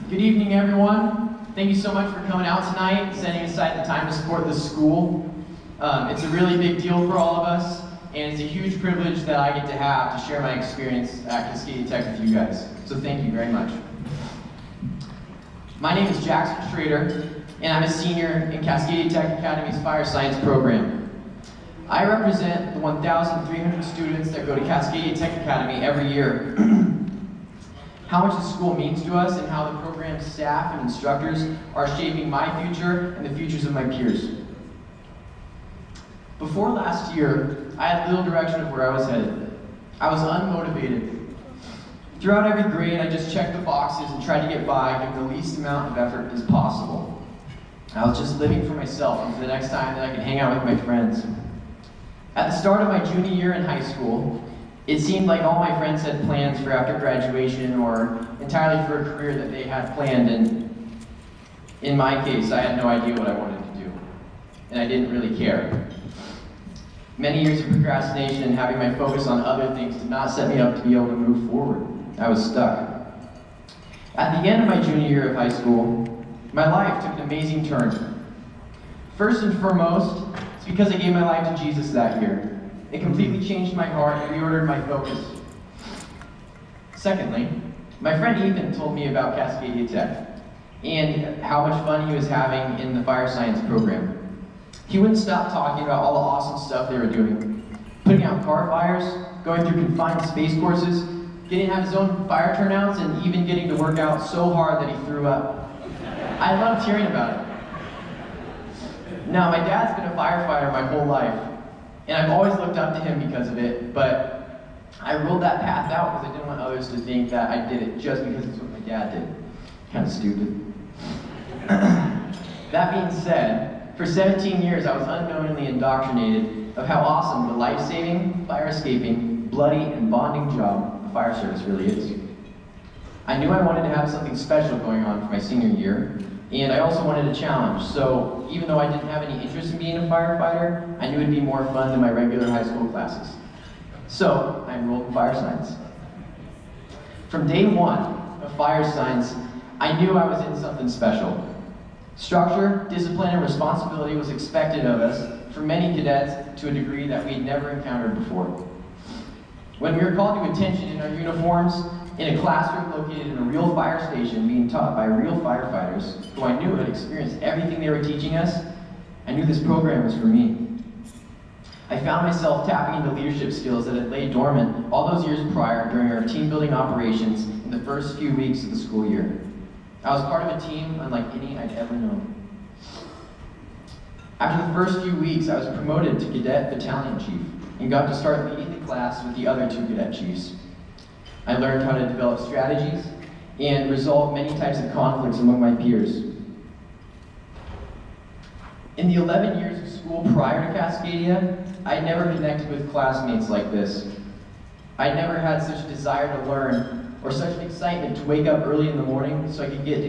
Good evening, everyone. Thank you so much for coming out tonight, setting aside the time to support the school. It's a really big deal for all of us, and it's a huge privilege that I get to have to share my experience at Cascadia Tech with you guys. So thank you very much. My name is Jackson Schrater, and I'm a senior in Cascadia Tech Academy's Fire Science program. I represent the 1,300 students that go to Cascadia Tech Academy every year. How much the school means to us and how the program's staff and instructors are shaping my future and the futures of my peers. Before last year, I had little direction of where I was headed. I was unmotivated. Throughout every grade, I just checked the boxes and tried to get by, giving the least amount of effort as possible. I was just living for myself and for the next time that I could hang out with my friends. At the start of my junior year in high school, it seemed like all my friends had plans for after graduation or entirely for a career that they had planned, and in my case, I had no idea what I wanted to do, and I didn't really care. Many years of procrastination and having my focus on other things did not set me up to be able to move forward. I was stuck. At the end of my junior year of high school, my life took an amazing turn. First and foremost, it's because I gave my life to Jesus that year. It completely changed my heart and reordered my focus. Secondly, my friend Ethan told me about Cascadia Tech and how much fun he was having in the fire science program. He wouldn't stop talking about all the awesome stuff they were doing. Putting out car fires, going through confined space courses, getting to have his own fire turnouts, and even getting to work out so hard that he threw up. I loved hearing about it. Now, my dad's been a firefighter my whole life, and I've always looked up to him because of it, but I ruled that path out because I didn't want others to think that I did it just because it's what my dad did. Kind of stupid. That being said, for 17 years I was unknowingly indoctrinated of how awesome the life-saving, fire-escaping, bloody, and bonding job the fire service really is. I knew I wanted to have something special going on for my senior year, and I also wanted a challenge, so even though I didn't have any interest in being a firefighter, I knew it'd be more fun than my regular high school classes. So, I enrolled in fire science. From day one of fire science, I knew I was in something special. Structure, discipline, and responsibility was expected of us for many cadets to a degree that we had never encountered before. When we were called to attention in our uniforms, in a classroom located in a real fire station being taught by real firefighters who I knew had experienced everything they were teaching us, I knew this program was for me. I found myself tapping into leadership skills that had laid dormant all those years prior during our team building operations in the first few weeks of the school year. I was part of a team unlike any I'd ever known. After the first few weeks, I was promoted to cadet battalion chief and got to start leading the class with the other two cadet chiefs. I learned how to develop strategies and resolve many types of conflicts among my peers. In the 11 years of school prior to Cascadia, I never connected with classmates like this. I never had such a desire to learn or such an excitement to wake up early in the morning so I could get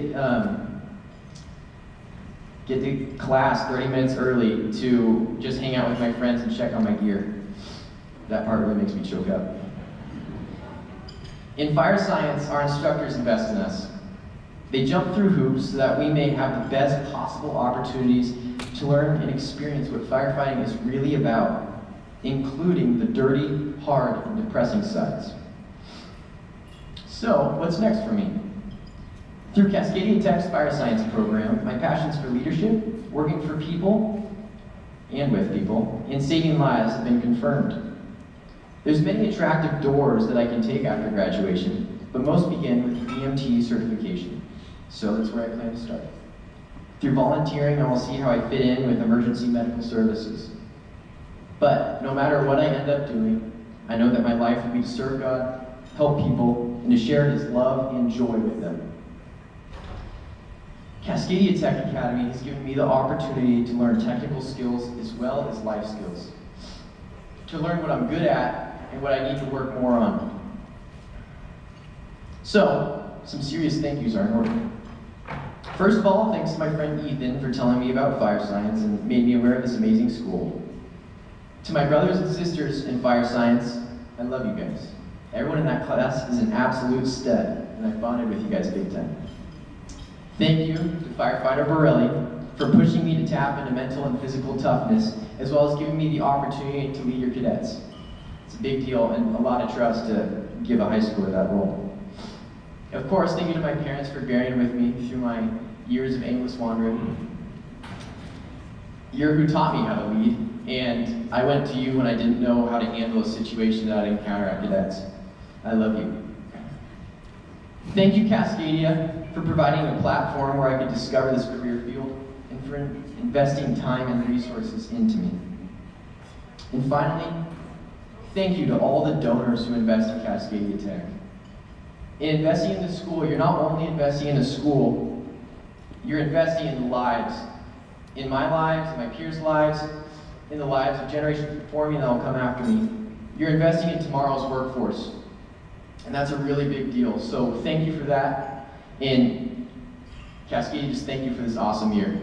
to class 30 minutes early to just hang out with my friends and check on my gear. That part really makes me choke up. In fire science, our instructors invest in us. They jump through hoops so that we may have the best possible opportunities to learn and experience what firefighting is really about, including the dirty, hard, and depressing sides. So, what's next for me? Through Cascadia Tech's fire science program, my passions for leadership, working for people, and with people, and saving lives have been confirmed. There's many attractive doors that I can take after graduation, but most begin with EMT certification. So that's where I plan to start. Through volunteering, I will see how I fit in with emergency medical services. But no matter what I end up doing, I know that my life will be to serve God, help people, and to share His love and joy with them. Cascadia Tech Academy has given me the opportunity to learn technical skills as well as life skills. To learn what I'm good at and what I need to work more on. So, some serious thank yous are in order. First of all, thanks to my friend Ethan for telling me about fire science and made me aware of this amazing school. To my brothers and sisters in fire science, I love you guys. Everyone in that class is an absolute stud, and I bonded with you guys big time. Thank you to Firefighter Borelli for pushing me to tap into mental and physical toughness, as well as giving me the opportunity to lead your cadets. It's a big deal and a lot of trust to give a high schooler that role. Of course, thank you to my parents for bearing with me through my years of aimless wandering. You're who taught me how to lead, and I went to you when I didn't know how to handle a situation that I'd encounter at cadets. I love you. Thank you, Cascadia, for providing a platform where I could discover this career field and for investing time and resources into me. And finally, thank you to all the donors who invest in Cascadia Tech. In investing in the school, you're not only investing in a school, you're investing in the lives. In my lives, in my peers' lives, in the lives of generations before me that will come after me. You're investing in tomorrow's workforce. And that's a really big deal. So thank you for that. And Cascadia, just thank you for this awesome year.